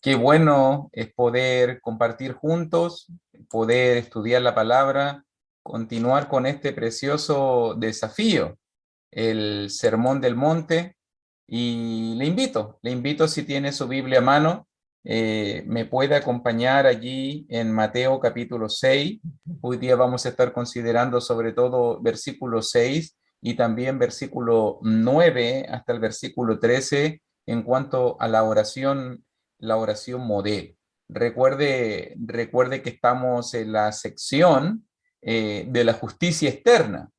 Qué bueno es poder compartir juntos, poder estudiar la palabra, continuar con este precioso desafío, el Sermón del Monte. Y le invito si tiene su Biblia a mano, me puede acompañar allí en Mateo capítulo 6. Hoy día vamos a estar considerando sobre todo versículo 6 y también versículo 9 hasta el versículo 13 en cuanto a la oración modelo. Recuerde que estamos en la sección de la justicia externa,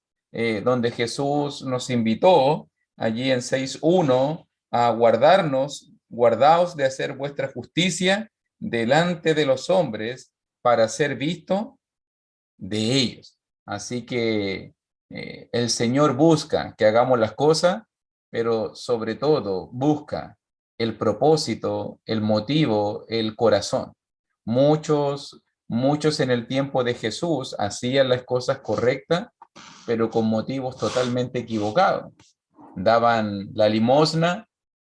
donde Jesús nos invitó allí en 6:1 a guardaos de hacer vuestra justicia delante de los hombres para ser visto de ellos. Así que el Señor busca que hagamos las cosas, pero sobre todo busca el propósito, el motivo, el corazón. Muchos en el tiempo de Jesús hacían las cosas correctas, pero con motivos totalmente equivocados. Daban la limosna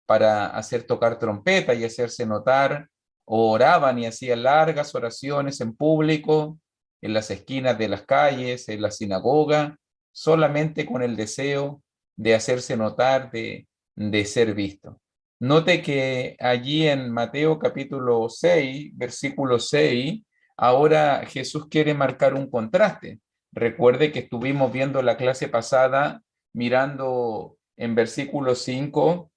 para hacer tocar trompeta y hacerse notar, o oraban y hacían largas oraciones en público, en las esquinas de las calles, en la sinagoga, solamente con el deseo de hacerse notar, de ser visto. Note que allí en Mateo capítulo 6, versículo 6, ahora Jesús quiere marcar un contraste. Recuerde que estuvimos viendo la clase pasada mirando en versículo 5,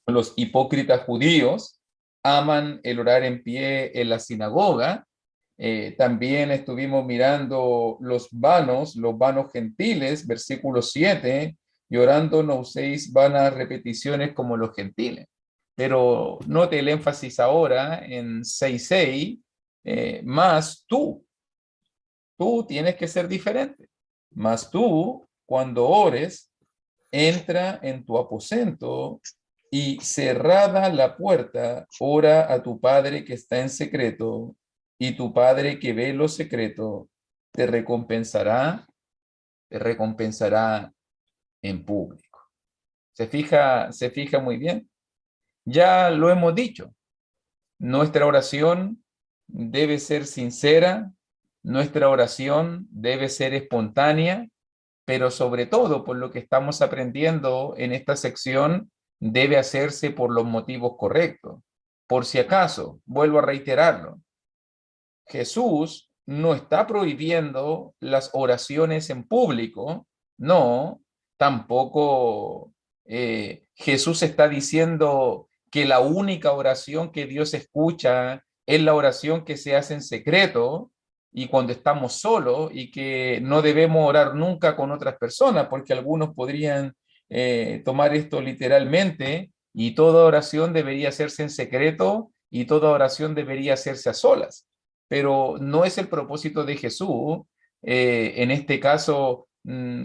los hipócritas judíos aman el orar en pie en la sinagoga. También estuvimos mirando los vanos gentiles, versículo 7, llorando no uséis vanas repeticiones como los gentiles. Pero note el énfasis ahora en 6:6, más tú tienes que ser diferente. Mas tú, cuando ores, entra en tu aposento y cerrada la puerta, ora a tu Padre que está en secreto, y tu Padre que ve lo secreto te recompensará, te recompensará en público. Se fija muy bien. Ya lo hemos dicho, nuestra oración debe ser sincera, nuestra oración debe ser espontánea, pero sobre todo por lo que estamos aprendiendo en esta sección, debe hacerse por los motivos correctos. Por si acaso, vuelvo a reiterarlo, Jesús no está prohibiendo las oraciones en público, no, tampoco Jesús está diciendo que la única oración que Dios escucha es la oración que se hace en secreto y cuando estamos solos y que no debemos orar nunca con otras personas, porque algunos podrían tomar esto literalmente y toda oración debería hacerse en secreto y toda oración debería hacerse a solas, pero no es el propósito de Jesús, en este caso,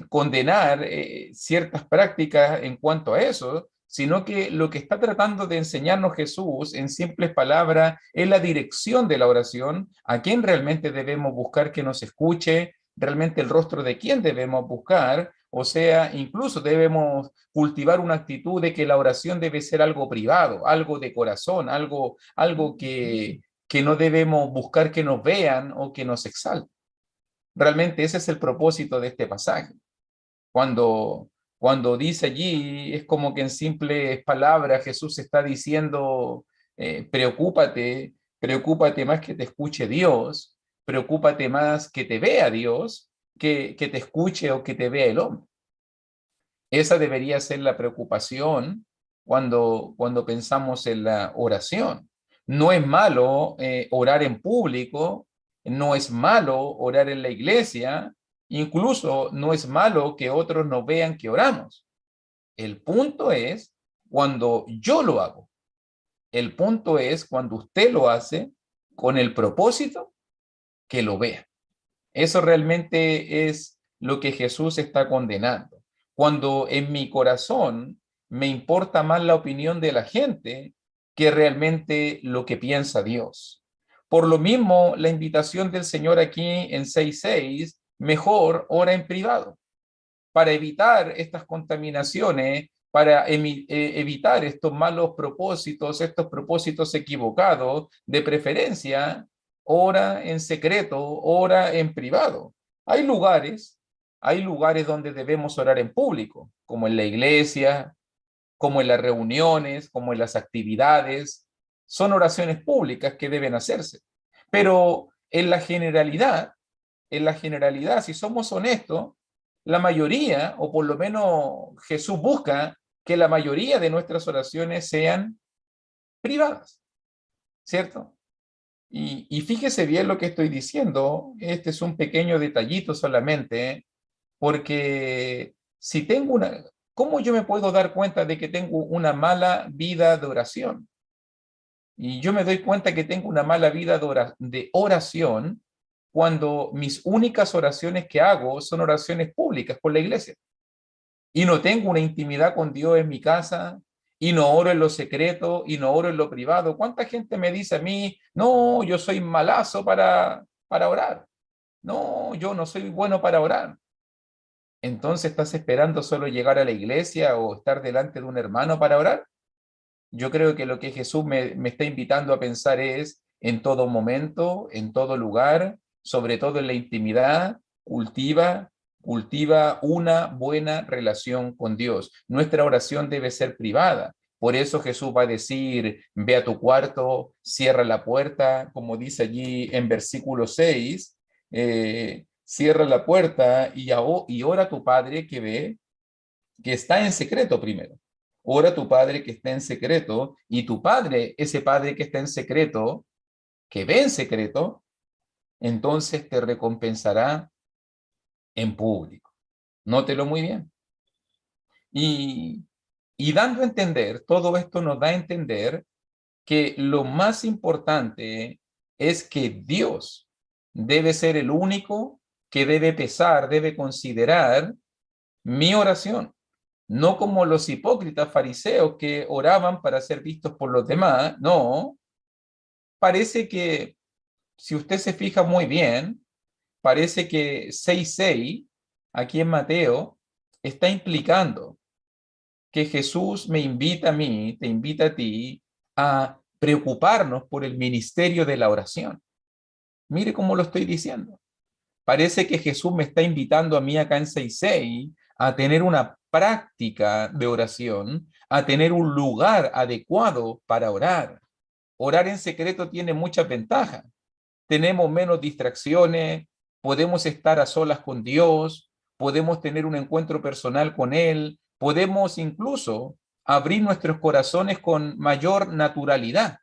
condenar ciertas prácticas en cuanto a eso, sino que lo que está tratando de enseñarnos Jesús en simples palabras es la dirección de la oración, a quién realmente debemos buscar que nos escuche, realmente el rostro de quién debemos buscar, o sea, incluso debemos cultivar una actitud de que la oración debe ser algo privado, algo de corazón, algo que no debemos buscar que nos vean o que nos exalten. Realmente ese es el propósito de este pasaje. Cuando dice allí, es como que en simples palabras Jesús está diciendo, preocúpate más que te escuche Dios, preocúpate más que te vea Dios, que te escuche o que te vea el hombre. Esa debería ser la preocupación cuando pensamos en la oración. No es malo orar en público, no es malo orar en la iglesia, incluso no es malo que otros nos vean que oramos. El punto es cuando yo lo hago. El punto es cuando usted lo hace con el propósito que lo vea. Eso realmente es lo que Jesús está condenando. Cuando en mi corazón me importa más la opinión de la gente que realmente lo que piensa Dios. Por lo mismo, la invitación del Señor aquí en 6:6, mejor ora en privado para evitar estas contaminaciones para evitar estos malos propósitos, estos propósitos equivocados, de preferencia, ora en secreto, ora en privado. Hay lugares donde debemos orar en público, como en la iglesia, como en las reuniones, como en las actividades. Son oraciones públicas que deben hacerse. Pero en la generalidad, si somos honestos, la mayoría, o por lo menos Jesús busca que la mayoría de nuestras oraciones sean privadas, ¿cierto? Y fíjese bien lo que estoy diciendo, este es un pequeño detallito solamente, porque si tengo una, ¿cómo yo me puedo dar cuenta de que tengo una mala vida de oración? Y yo me doy cuenta que tengo una mala vida de oración cuando mis únicas oraciones que hago son oraciones públicas con la iglesia. Y no tengo una intimidad con Dios en mi casa, y no oro en lo secreto, y no oro en lo privado. ¿Cuánta gente me dice a mí, no, yo soy malazo para orar? No, yo no soy bueno para orar. Entonces, ¿estás esperando solo llegar a la iglesia o estar delante de un hermano para orar? Yo creo que lo que Jesús me está invitando a pensar es en todo momento, en todo lugar, sobre todo en la intimidad, cultiva una buena relación con Dios. Nuestra oración debe ser privada. Por eso Jesús va a decir, ve a tu cuarto, cierra la puerta, como dice allí en versículo 6, cierra la puerta y ora a tu Padre que ve, que está en secreto primero. Ora a tu Padre que está en secreto, y tu Padre, ese Padre que está en secreto, que ve en secreto, entonces te recompensará en público. Nótelo muy bien. Y, y dando a entender, todo esto nos da a entender que lo más importante es que Dios debe ser el único que debe pesar, debe considerar mi oración. No como los hipócritas fariseos que oraban para ser vistos por los demás, no. Parece que, si usted se fija muy bien, parece que 6:6, aquí en Mateo, está implicando que Jesús me invita a mí, te invita a ti, a preocuparnos por el ministerio de la oración. Mire cómo lo estoy diciendo. Parece que Jesús me está invitando a mí acá en 6:6 a tener una práctica de oración, a tener un lugar adecuado para orar. Orar en secreto tiene muchas ventajas. Tenemos menos distracciones, podemos estar a solas con Dios, podemos tener un encuentro personal con Él, podemos incluso abrir nuestros corazones con mayor naturalidad.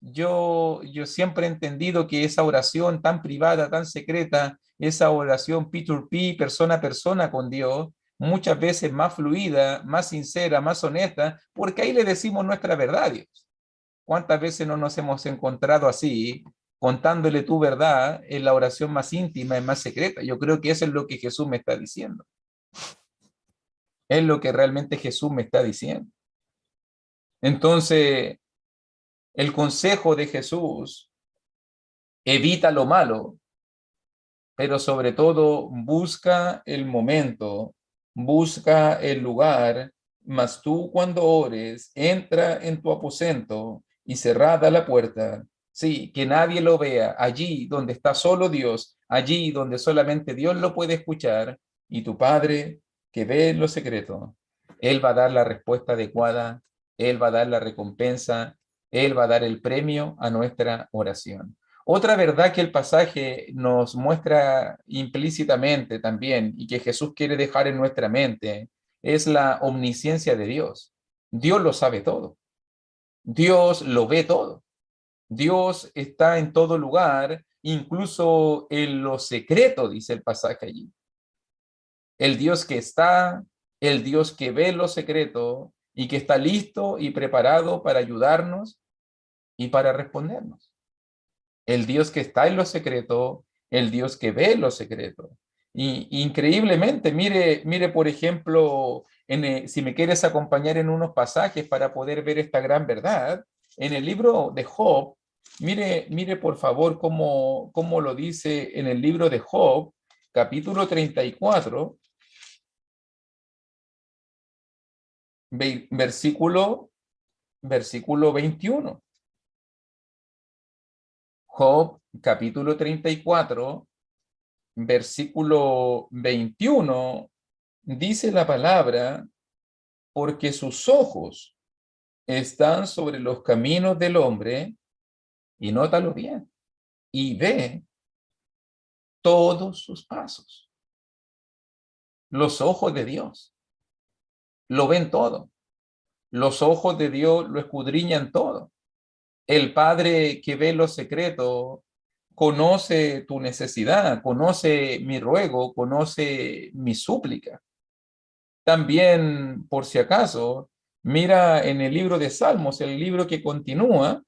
Yo siempre he entendido que esa oración tan privada, tan secreta, esa oración P2P, persona a persona con Dios, muchas veces más fluida, más sincera, más honesta, porque ahí le decimos nuestra verdad a Dios. ¿Cuántas veces no nos hemos encontrado así, contándole tu verdad en la oración más íntima y más secreta? Yo creo que eso es lo que Jesús me está diciendo. Es lo que realmente Jesús me está diciendo. Entonces, el consejo de Jesús: evita lo malo, pero sobre todo busca el momento, busca el lugar, mas tú cuando ores, entra en tu aposento y cerrada la puerta, sí, que nadie lo vea, allí donde está solo Dios, allí donde solamente Dios lo puede escuchar, y tu Padre que ve en lo secreto, Él va a dar la respuesta adecuada, Él va a dar la recompensa, Él va a dar el premio a nuestra oración. Otra verdad que el pasaje nos muestra implícitamente también y que Jesús quiere dejar en nuestra mente es la omnisciencia de Dios. Dios lo sabe todo. Dios lo ve todo. Dios está en todo lugar, incluso en lo secreto, dice el pasaje allí. El Dios que está, el Dios que ve lo secreto y que está listo y preparado para ayudarnos y para respondernos. El Dios que está en lo secreto, el Dios que ve lo secreto. Y increíblemente, mire por ejemplo, si me quieres acompañar en unos pasajes para poder ver esta gran verdad, en el libro de Job, mire por favor cómo lo dice en el libro de Job, capítulo 34, versículo 21. Job, capítulo 34, versículo 21, dice la palabra, porque sus ojos están sobre los caminos del hombre, y nótalo bien, y ve todos sus pasos. Los ojos de Dios lo ven todo. Los ojos de Dios lo escudriñan todo. El Padre que ve lo secreto conoce tu necesidad, conoce mi ruego, conoce mi súplica. También, por si acaso, mira en el libro de Salmos, el libro que continúa,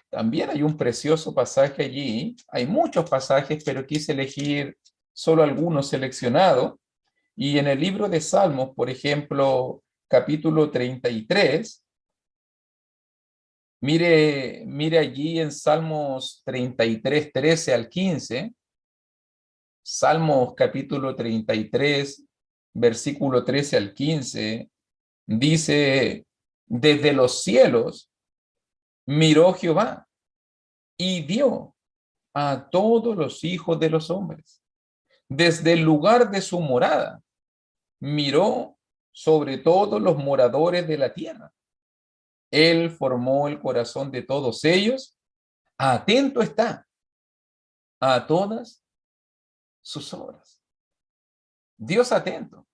también hay un precioso pasaje allí. Hay muchos pasajes, pero quise elegir solo algunos seleccionados. Y en el libro de Salmos, por ejemplo, capítulo 33, mire allí en Salmos 33, 13 al 15, Salmos capítulo 33, versículo 13 al 15, dice, desde los cielos miró Jehová y vio a todos los hijos de los hombres. Desde el lugar de su morada miró sobre todos los moradores de la tierra. Él formó el corazón de todos ellos, atento está a todas sus obras. Dios atento,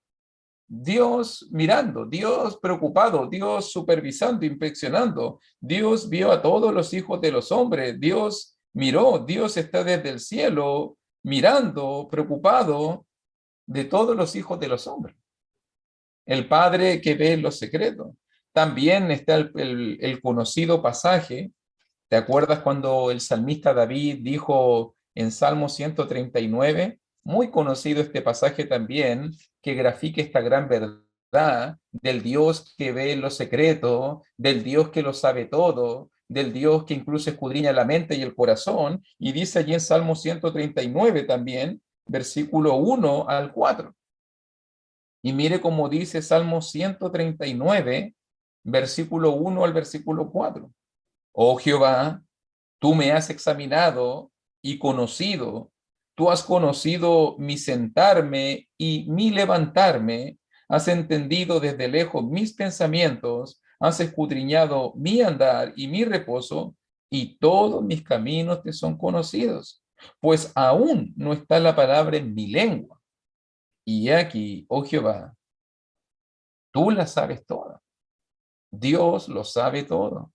Dios mirando, Dios preocupado, Dios supervisando, inspeccionando. Dios vio a todos los hijos de los hombres, Dios miró, Dios está desde el cielo mirando, preocupado de todos los hijos de los hombres. El Padre que ve los secretos. También está el conocido pasaje. ¿Te acuerdas cuando el salmista David dijo en Salmo 139, muy conocido este pasaje también, que grafica esta gran verdad del Dios que ve lo secreto, del Dios que lo sabe todo, del Dios que incluso escudriña la mente y el corazón? Y dice allí en Salmo 139 también, versículo 1 al 4. Y mire cómo dice Salmo 139, versículo 1 al versículo 4. Oh Jehová, tú me has examinado y conocido. Tú has conocido mi sentarme y mi levantarme. Has entendido desde lejos mis pensamientos. Has escudriñado mi andar y mi reposo, y todos mis caminos te son conocidos. Pues aún no está la palabra en mi lengua. Y aquí, oh Jehová, tú la sabes toda. Dios lo sabe todo.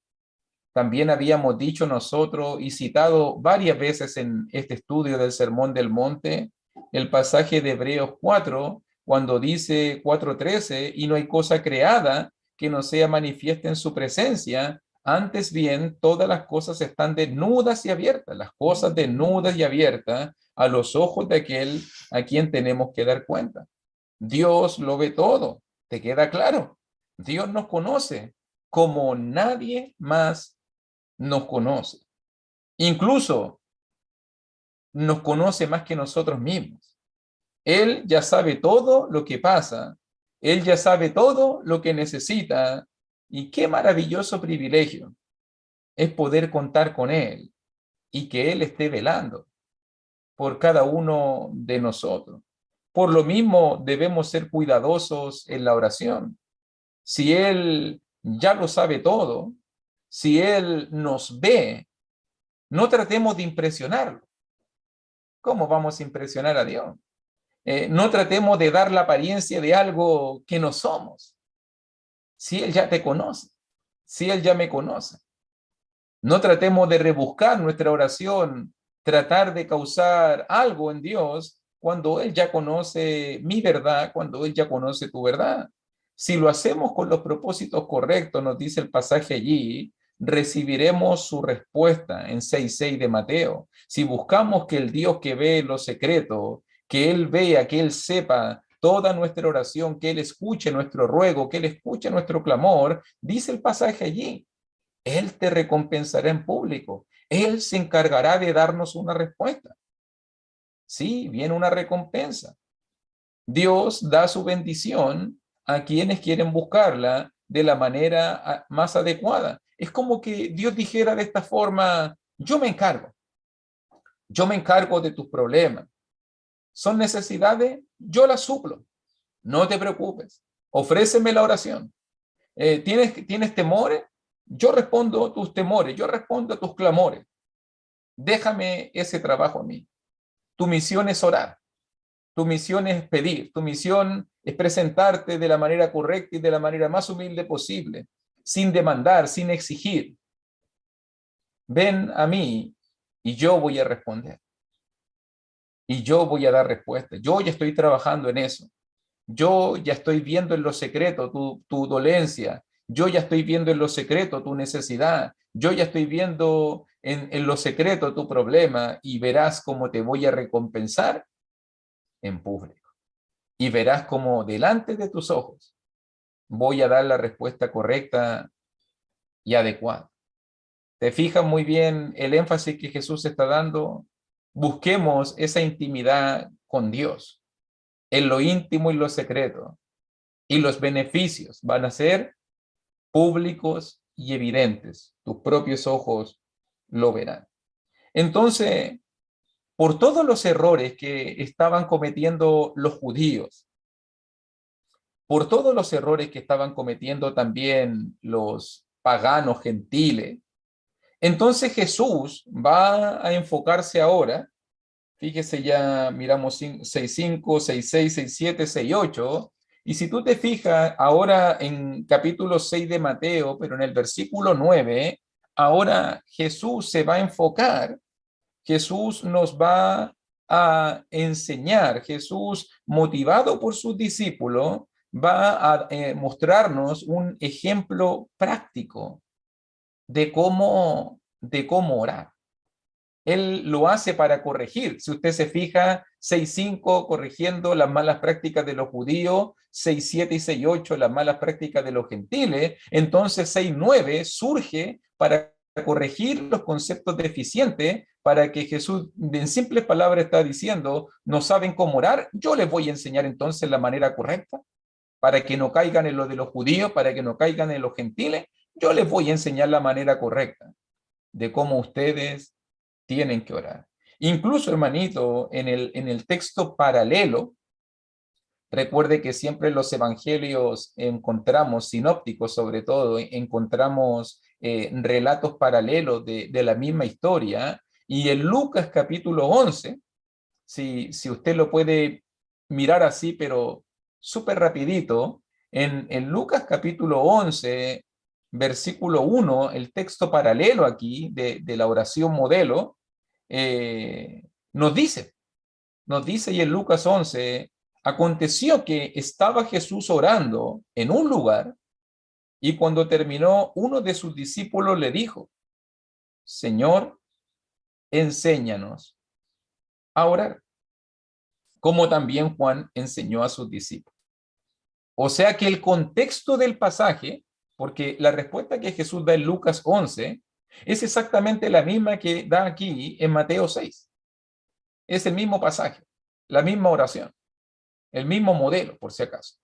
También habíamos dicho nosotros y citado varias veces en este estudio del Sermón del Monte el pasaje de Hebreos 4, cuando dice 4:13, y no hay cosa creada que no sea manifiesta en su presencia, antes bien todas las cosas están desnudas y abiertas, las cosas desnudas y abiertas a los ojos de aquel a quien tenemos que dar cuenta. Dios lo ve todo, ¿te queda claro? Dios nos conoce como nadie más nos conoce. Incluso nos conoce más que nosotros mismos. Él ya sabe todo lo que pasa. Él ya sabe todo lo que necesita. Y qué maravilloso privilegio es poder contar con Él y que Él esté velando por cada uno de nosotros. Por lo mismo, debemos ser cuidadosos en la oración. Si Él ya lo sabe todo, si Él nos ve, no tratemos de impresionarlo. ¿Cómo vamos a impresionar a Dios? No tratemos de dar la apariencia de algo que no somos. Si Él ya te conoce, si Él ya me conoce. No tratemos de rebuscar nuestra oración, tratar de causar algo en Dios cuando Él ya conoce mi verdad, cuando Él ya conoce tu verdad. Si lo hacemos con los propósitos correctos, nos dice el pasaje allí, recibiremos su respuesta en 6:6 de Mateo. Si buscamos que el Dios que ve lo secreto, que Él vea, que Él sepa toda nuestra oración, que Él escuche nuestro ruego, que Él escuche nuestro clamor, dice el pasaje allí, Él te recompensará en público. Él se encargará de darnos una respuesta. Sí, viene una recompensa. Dios da su bendición a quienes quieren buscarla de la manera más adecuada. Es como que Dios dijera de esta forma, yo me encargo de tus problemas. ¿Son necesidades? Yo las suplo. No te preocupes. Ofréceme la oración. ¿Tienes temores? Yo respondo a tus temores, yo respondo a tus clamores. Déjame ese trabajo a mí. Tu misión es orar. Tu misión es pedir, tu misión es presentarte de la manera correcta y de la manera más humilde posible, sin demandar, sin exigir. Ven a mí y yo voy a responder. Y yo voy a dar respuesta. Yo ya estoy trabajando en eso. Yo ya estoy viendo en lo secreto tu dolencia. Yo ya estoy viendo en lo secreto tu necesidad. Yo ya estoy viendo en lo secreto tu problema y verás cómo te voy a recompensar en público. Y verás cómo delante de tus ojos voy a dar la respuesta correcta y adecuada. ¿Te fijas muy bien el énfasis que Jesús está dando? Busquemos esa intimidad con Dios, en lo íntimo y lo secreto. Y los beneficios van a ser públicos y evidentes. Tus propios ojos lo verán. Entonces, por todos los errores que estaban cometiendo los judíos, por todos los errores que estaban cometiendo también los paganos gentiles. Entonces Jesús va a enfocarse ahora, fíjese ya, miramos 6.5, 6.6, 6.7, 6.8, y si tú te fijas ahora en capítulo 6 de Mateo, pero en el versículo 9, ahora Jesús se va a enfocar, Jesús nos va a enseñar, Jesús motivado por sus discípulos, va a mostrarnos un ejemplo práctico de cómo orar. Él lo hace para corregir. Si usted se fija, 6.5 corrigiendo las malas prácticas de los judíos, 6.7 y 6.8 las malas prácticas de los gentiles, entonces 6.9 surge para corregir los conceptos deficientes, para que Jesús, en simples palabras, está diciendo, no saben cómo orar, yo les voy a enseñar entonces la manera correcta, para que no caigan en lo de los judíos, para que no caigan en los gentiles, yo les voy a enseñar la manera correcta de cómo ustedes tienen que orar. Incluso, hermanito, en el texto paralelo, recuerde que siempre en los evangelios encontramos, sinópticos sobre todo, encontramos relatos paralelos de la misma historia, y en Lucas capítulo 11, si usted lo puede mirar así, pero súper rapidito, en Lucas capítulo 11, versículo 1, el texto paralelo aquí de la oración modelo, eh, nos dice, y en Lucas 11, aconteció que estaba Jesús orando en un lugar y cuando terminó, uno de sus discípulos le dijo, Señor, enséñanos a orar, como también Juan enseñó a sus discípulos. O sea que el contexto del pasaje, porque la respuesta que Jesús da en Lucas 11 es exactamente la misma que da aquí en Mateo 6. Es el mismo pasaje, la misma oración, el mismo modelo, por si acaso.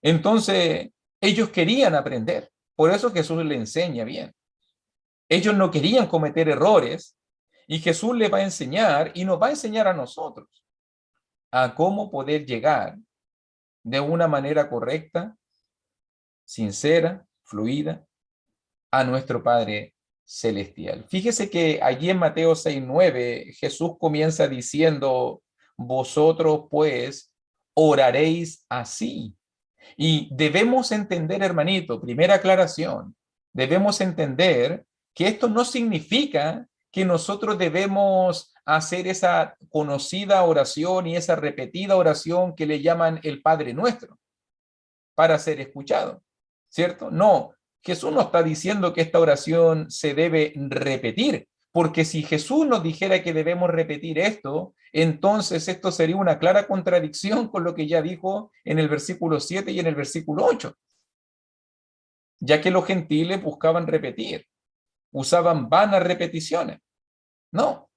Entonces, ellos querían aprender, por eso Jesús le enseña bien. Ellos no querían cometer errores y Jesús les va a enseñar y nos va a enseñar a nosotros a cómo poder llegar de una manera correcta, sincera, fluida, a nuestro Padre Celestial. Fíjese que allí en Mateo 6:9 Jesús comienza diciendo, vosotros pues oraréis así. Y debemos entender, hermanito, primera aclaración, debemos entender que esto no significa que nosotros debemos hacer esa conocida oración y esa repetida oración que le llaman el Padre Nuestro para ser escuchado, ¿cierto? No, Jesús no está diciendo que esta oración se debe repetir, porque si Jesús nos dijera que debemos repetir esto, entonces esto sería una clara contradicción con lo que ya dijo en el versículo 7 y en el versículo 8, ya que los gentiles buscaban repetir, usaban vanas repeticiones. No,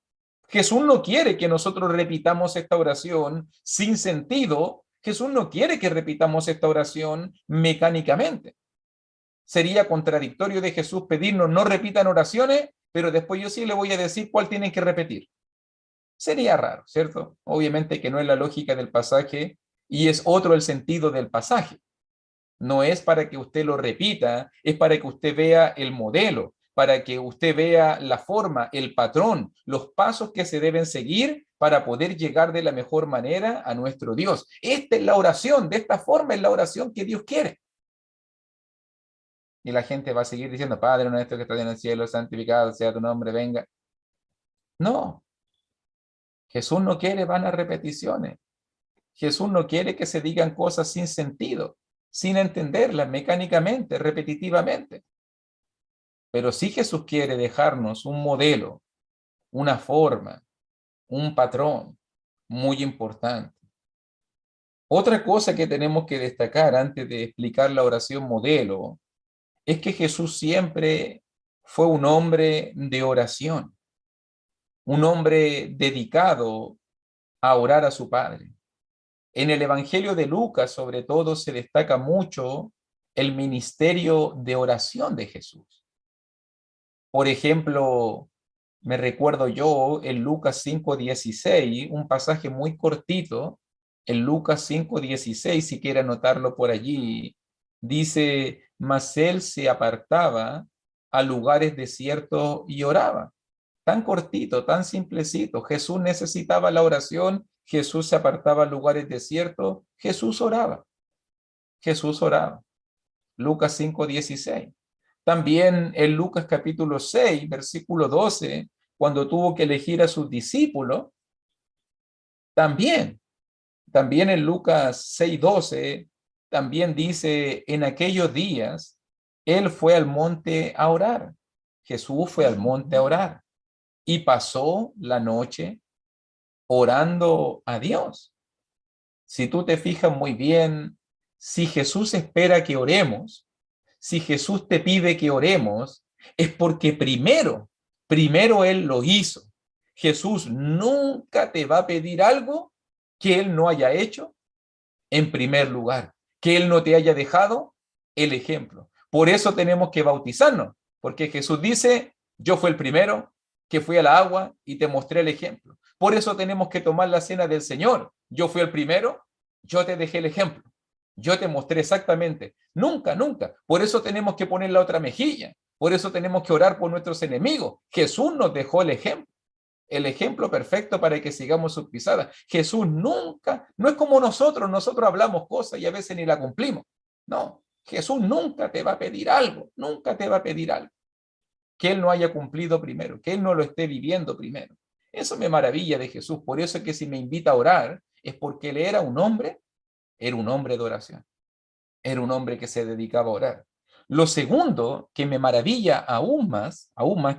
Jesús no quiere que nosotros repitamos esta oración sin sentido. Jesús no quiere que repitamos esta oración mecánicamente. Sería contradictorio de Jesús pedirnos no repitan oraciones, pero después yo sí le voy a decir cuál tienen que repetir. Sería raro, ¿cierto? Obviamente que no es la lógica del pasaje y es otro el sentido del pasaje. No es para que usted lo repita, es para que usted vea el modelo, para que usted vea la forma, el patrón, los pasos que se deben seguir para poder llegar de la mejor manera a nuestro Dios. Esta es la oración, de esta forma es la oración que Dios quiere. Y la gente va a seguir diciendo, Padre nuestro que estás en el cielo, santificado sea tu nombre, venga. No, Jesús no quiere vanas repeticiones. Jesús no quiere que se digan cosas sin sentido, sin entenderlas mecánicamente, repetitivamente. Pero sí Jesús quiere dejarnos un modelo, una forma, un patrón muy importante. Otra cosa que tenemos que destacar antes de explicar la oración modelo es que Jesús siempre fue un hombre de oración, un hombre dedicado a orar a su Padre. En el Evangelio de Lucas, sobre todo, se destaca mucho el ministerio de oración de Jesús. Por ejemplo, me recuerdo yo en Lucas 5:16, un pasaje muy cortito, en Lucas 5:16, si quiere anotarlo por allí, dice, mas él se apartaba a lugares desiertos y oraba. Tan cortito, tan simplecito. Jesús necesitaba la oración, Jesús se apartaba a lugares desiertos, Jesús oraba. Jesús oraba. Lucas 5:16. También en Lucas capítulo 6, versículo 12, cuando tuvo que elegir a sus discípulos, también, también en Lucas 6:12, también dice, en aquellos días, él fue al monte a orar. Jesús fue al monte a orar y pasó la noche orando a Dios. Si tú te fijas muy bien, si Jesús espera que oremos, si Jesús te pide que oremos, es porque primero Él lo hizo. Jesús nunca te va a pedir algo que Él no haya hecho en primer lugar, que Él no te haya dejado el ejemplo. Por eso tenemos que bautizarnos, porque Jesús dice, yo fui el primero que fui a la agua y te mostré el ejemplo. Por eso tenemos que tomar la cena del Señor. Yo fui el primero, yo te dejé el ejemplo. Yo te mostré exactamente. Nunca, nunca. Por eso tenemos que poner la otra mejilla. Por eso tenemos que orar por nuestros enemigos. Jesús nos dejó el ejemplo perfecto para que sigamos sus pisadas. Jesús nunca, no es como nosotros hablamos cosas y a veces ni la cumplimos. No, Jesús nunca te va a pedir algo, nunca te va a pedir algo que Él no haya cumplido primero, que Él no lo esté viviendo primero. Eso me maravilla de Jesús, por eso es que si me invita a orar, es porque Él era un hombre de oración, era un hombre que se dedicaba a orar. Lo segundo que me maravilla aún más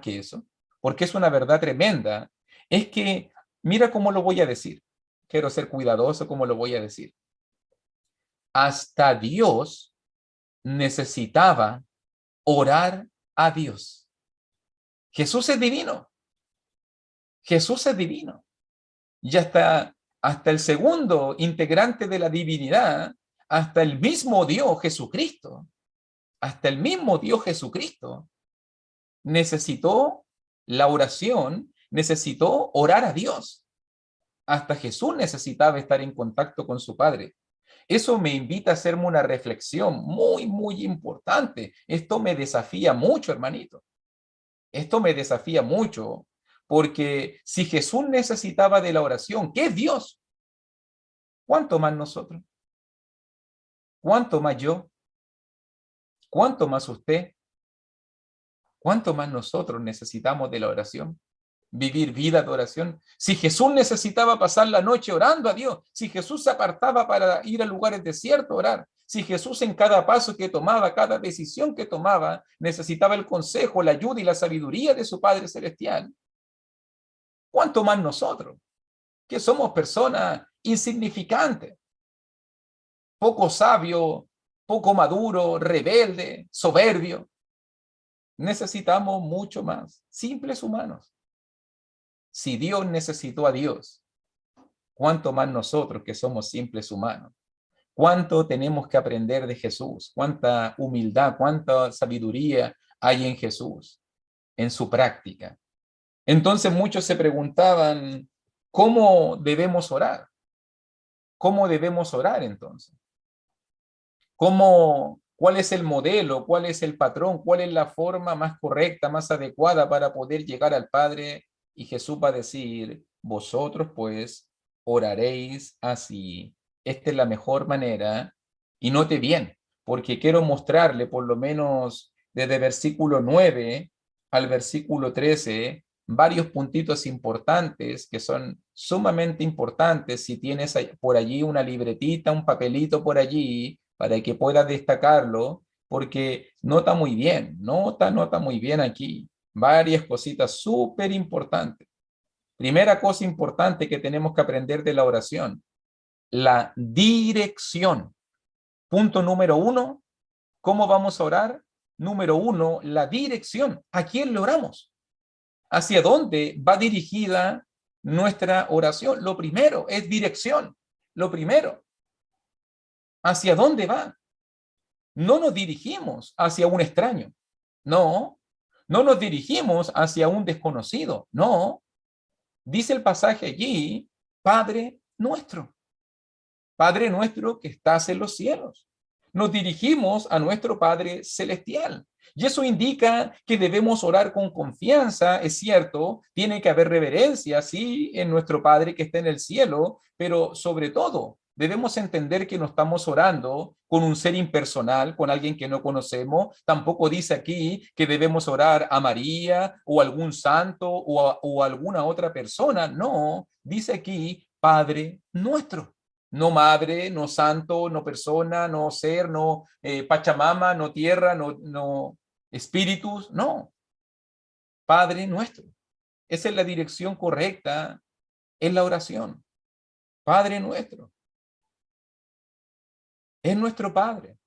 que eso, porque es una verdad tremenda, es que, mira cómo lo voy a decir, quiero ser cuidadoso cómo lo voy a decir. Hasta Dios necesitaba orar a Dios. Jesús es divino. Jesús es divino. Y hasta el segundo integrante de la divinidad, hasta el mismo Dios Jesucristo, hasta el mismo Dios Jesucristo, necesitó la oración, necesitó orar a Dios. Hasta Jesús necesitaba estar en contacto con su Padre. Eso me invita a hacerme una reflexión muy, muy importante. Esto me desafía mucho, hermanito. Esto me desafía mucho, porque si Jesús necesitaba de la oración, ¿qué es Dios? ¿Cuánto más nosotros? ¿Cuánto más yo? ¿Cuánto más usted? ¿Cuánto más nosotros necesitamos de la oración? Vivir vida de oración. Si Jesús necesitaba pasar la noche orando a Dios, si Jesús se apartaba para ir a lugares desiertos a orar, si Jesús en cada paso que tomaba, cada decisión que tomaba, necesitaba el consejo, la ayuda y la sabiduría de su Padre Celestial, ¿cuánto más nosotros, que somos personas insignificantes, poco sabio, poco maduro, rebelde, soberbio? Necesitamos mucho más, simples humanos. Si Dios necesitó a Dios, ¿cuánto más nosotros que somos simples humanos? ¿Cuánto tenemos que aprender de Jesús? ¿Cuánta humildad, cuánta sabiduría hay en Jesús, en su práctica? Entonces muchos se preguntaban, ¿cómo debemos orar? ¿Cómo debemos orar entonces? ¿Cuál es el modelo? ¿Cuál es el patrón? ¿Cuál es la forma más correcta, más adecuada para poder llegar al Padre? Y Jesús va a decir, vosotros pues oraréis así. Esta es la mejor manera. Y note bien, porque quiero mostrarle por lo menos desde versículo 9 al versículo 13 varios puntitos importantes que son sumamente importantes. Si tienes por allí una libretita, un papelito por allí, para que puedas destacarlo, porque nota muy bien aquí varias cositas súper importantes. Primera cosa importante que tenemos que aprender de la oración, la dirección. Punto número uno, ¿cómo vamos a orar? Número uno, la dirección. ¿A quién le oramos? ¿Hacia dónde va dirigida nuestra oración? Lo primero es dirección. Lo primero, ¿hacia dónde va? No nos dirigimos hacia un extraño. No, no nos dirigimos hacia un desconocido. No, dice el pasaje allí, Padre nuestro. Padre nuestro que estás en los cielos. Nos dirigimos a nuestro Padre celestial. Y eso indica que debemos orar con confianza, es cierto, tiene que haber reverencia, sí, en nuestro Padre que está en el cielo, pero sobre todo debemos entender que no estamos orando con un ser impersonal, con alguien que no conocemos. Tampoco dice aquí que debemos orar a María o a algún santo o a alguna otra persona. No, dice aquí Padre nuestro. No madre, no santo, no persona, no ser, no Pachamama, no tierra, no espíritus, no. Padre nuestro. Esa es la dirección correcta en la oración. Padre nuestro. Es nuestro Padre.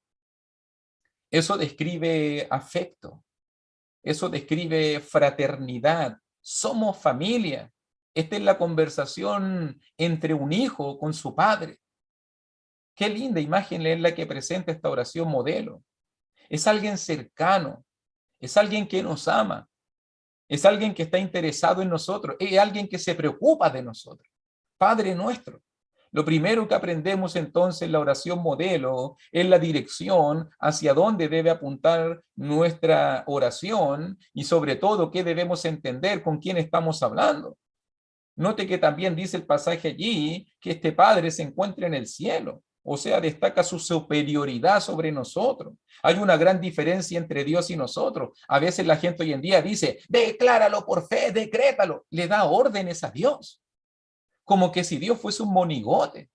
Eso describe afecto. Eso describe fraternidad. Somos familia. Esta es la conversación entre un hijo con su padre. Qué linda imagen es la que presenta esta oración modelo. Es alguien cercano, es alguien que nos ama, es alguien que está interesado en nosotros, es alguien que se preocupa de nosotros. Padre nuestro. Lo primero que aprendemos entonces en la oración modelo es la dirección hacia dónde debe apuntar nuestra oración y sobre todo qué debemos entender, con quién estamos hablando. Note que también dice el pasaje allí que este Padre se encuentra en el cielo, o sea, destaca su superioridad sobre nosotros. Hay una gran diferencia entre Dios y nosotros. A veces la gente hoy en día dice, decláralo por fe, decrétalo. Le da órdenes a Dios, como que si Dios fuese un monigote,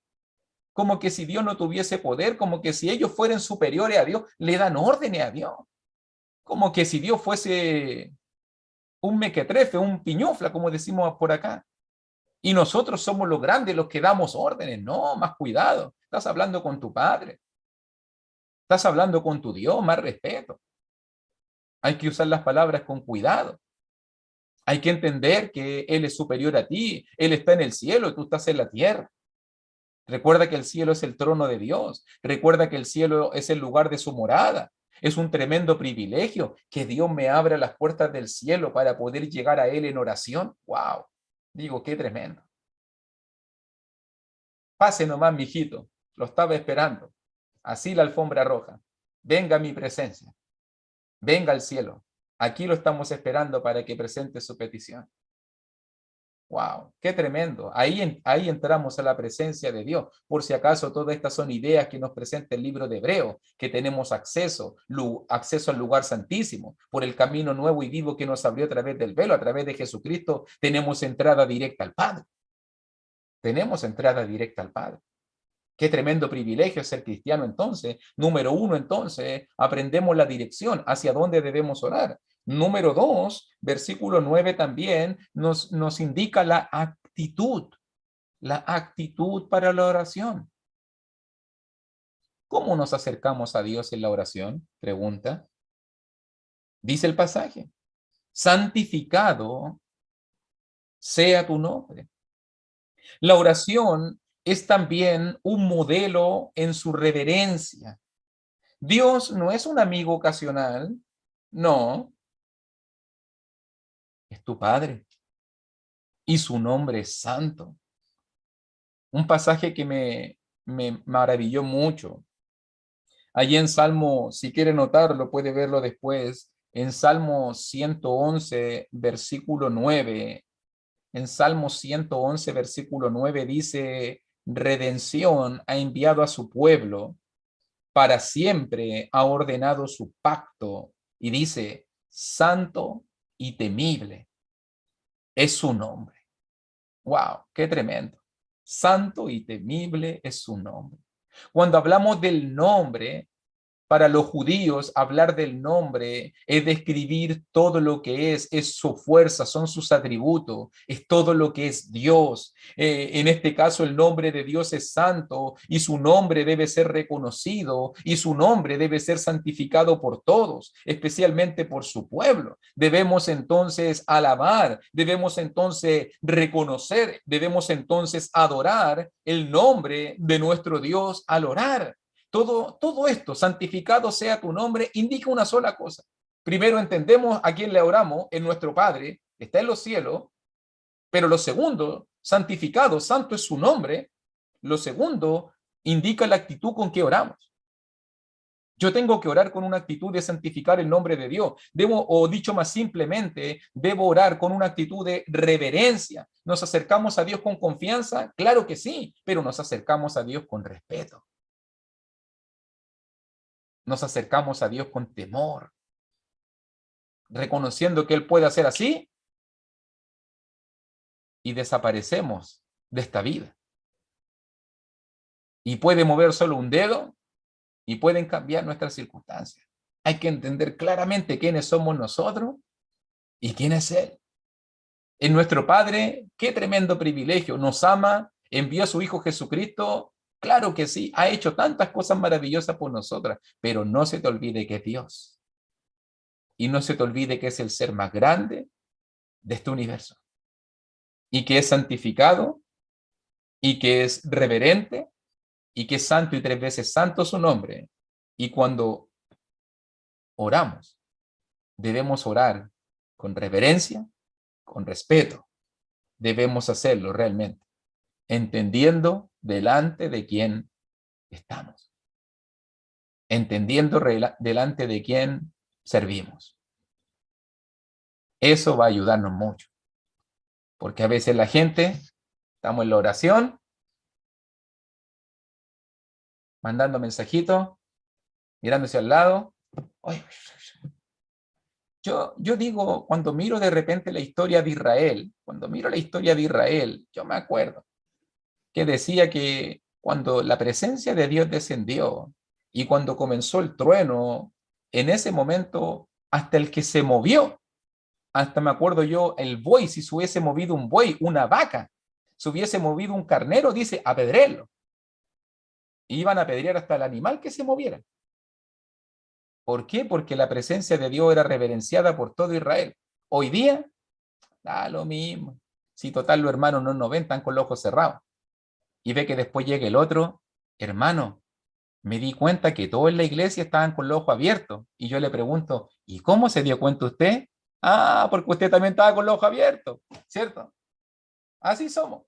como que si Dios no tuviese poder, como que si ellos fueran superiores a Dios, le dan órdenes a Dios, como que si Dios fuese un mequetrefe, un piñufla, como decimos por acá. Y nosotros somos los grandes los que damos órdenes. No, más cuidado. Estás hablando con tu padre. Estás hablando con tu Dios, más respeto. Hay que usar las palabras con cuidado. Hay que entender que Él es superior a ti. Él está en el cielo y tú estás en la tierra. Recuerda que el cielo es el trono de Dios. Recuerda que el cielo es el lugar de su morada. Es un tremendo privilegio que Dios me abra las puertas del cielo para poder llegar a Él en oración. ¡Wow! Digo, qué tremendo. Pase nomás, mijito. Lo estaba esperando. Así la alfombra roja. Venga a mi presencia. Venga al cielo. Aquí lo estamos esperando para que presente su petición. ¡Wow! ¡Qué tremendo! Ahí entramos a la presencia de Dios. Por si acaso, todas estas son ideas que nos presenta el libro de Hebreos, que tenemos acceso al lugar santísimo. Por el camino nuevo y vivo que nos abrió a través del velo, a través de Jesucristo, tenemos entrada directa al Padre. Tenemos entrada directa al Padre. Qué tremendo privilegio ser cristiano entonces. Número uno, entonces, aprendemos la dirección hacia dónde debemos orar. Número dos, versículo 9 también nos indica la actitud para la oración. ¿Cómo nos acercamos a Dios en la oración? Pregunta. Dice el pasaje, santificado sea tu nombre. La oración es también un modelo en su reverencia. Dios no es un amigo ocasional, no, es tu Padre y su nombre es santo. Un pasaje que me maravilló mucho. Allí en Salmo, si quiere notarlo, puede verlo después, en Salmo 111, versículo 9. En Salmo 111, versículo 9 dice, redención ha enviado a su pueblo, para siempre ha ordenado su pacto, y dice, santo y temible es su nombre. ¡Wow! ¡Qué tremendo! Santo y temible es su nombre. Cuando hablamos del nombre, para los judíos, hablar del nombre es describir todo lo que es su fuerza, son sus atributos, es todo lo que es Dios. En este caso, el nombre de Dios es santo y su nombre debe ser reconocido y su nombre debe ser santificado por todos, especialmente por su pueblo. Debemos entonces alabar, debemos entonces reconocer, debemos entonces adorar el nombre de nuestro Dios al orar. Todo esto, santificado sea tu nombre, indica una sola cosa. Primero entendemos a quién le oramos, en nuestro Padre, está en los cielos, pero lo segundo, santificado, santo es su nombre, lo segundo indica la actitud con que oramos. Yo tengo que orar con una actitud de santificar el nombre de Dios. Debo, o dicho más simplemente, debo orar con una actitud de reverencia. ¿Nos acercamos a Dios con confianza? Claro que sí, pero nos acercamos a Dios con respeto. Nos acercamos a Dios con temor, reconociendo que Él puede hacer así y desaparecemos de esta vida. Y puede mover solo un dedo y pueden cambiar nuestras circunstancias. Hay que entender claramente quiénes somos nosotros y quién es Él. Es nuestro Padre, qué tremendo privilegio, nos ama, envió a su Hijo Jesucristo, claro que sí, ha hecho tantas cosas maravillosas por nosotras, pero no se te olvide que es Dios. Y no se te olvide que es el ser más grande de este universo. Y que es santificado, y que es reverente, y que es santo y 3 veces santo su nombre. Y cuando oramos, debemos orar con reverencia, con respeto. Debemos hacerlo realmente, entendiendo delante de quién estamos, entendiendo delante de quién servimos. Eso va a ayudarnos mucho, porque a veces la gente, estamos en la oración, mandando mensajitos, mirándose al lado. Oye, yo digo, cuando miro de repente la historia de Israel, yo me acuerdo que decía que cuando la presencia de Dios descendió y cuando comenzó el trueno, en ese momento, hasta el que se movió, hasta me acuerdo yo, el buey, si se hubiese movido un buey, una vaca, se hubiese movido un carnero, dice, apedréenlo. Iban a apedrear hasta el animal que se moviera. ¿Por qué? Porque la presencia de Dios era reverenciada por todo Israel. Hoy día, da lo mismo. Si total los hermanos no nos ven, están con los ojos cerrados. Y ve que después llega el otro, hermano, me di cuenta que todos en la iglesia estaban con los ojos abiertos. Y yo le pregunto, ¿y cómo se dio cuenta usted? Ah, porque usted también estaba con los ojos abiertos, ¿cierto? Así somos.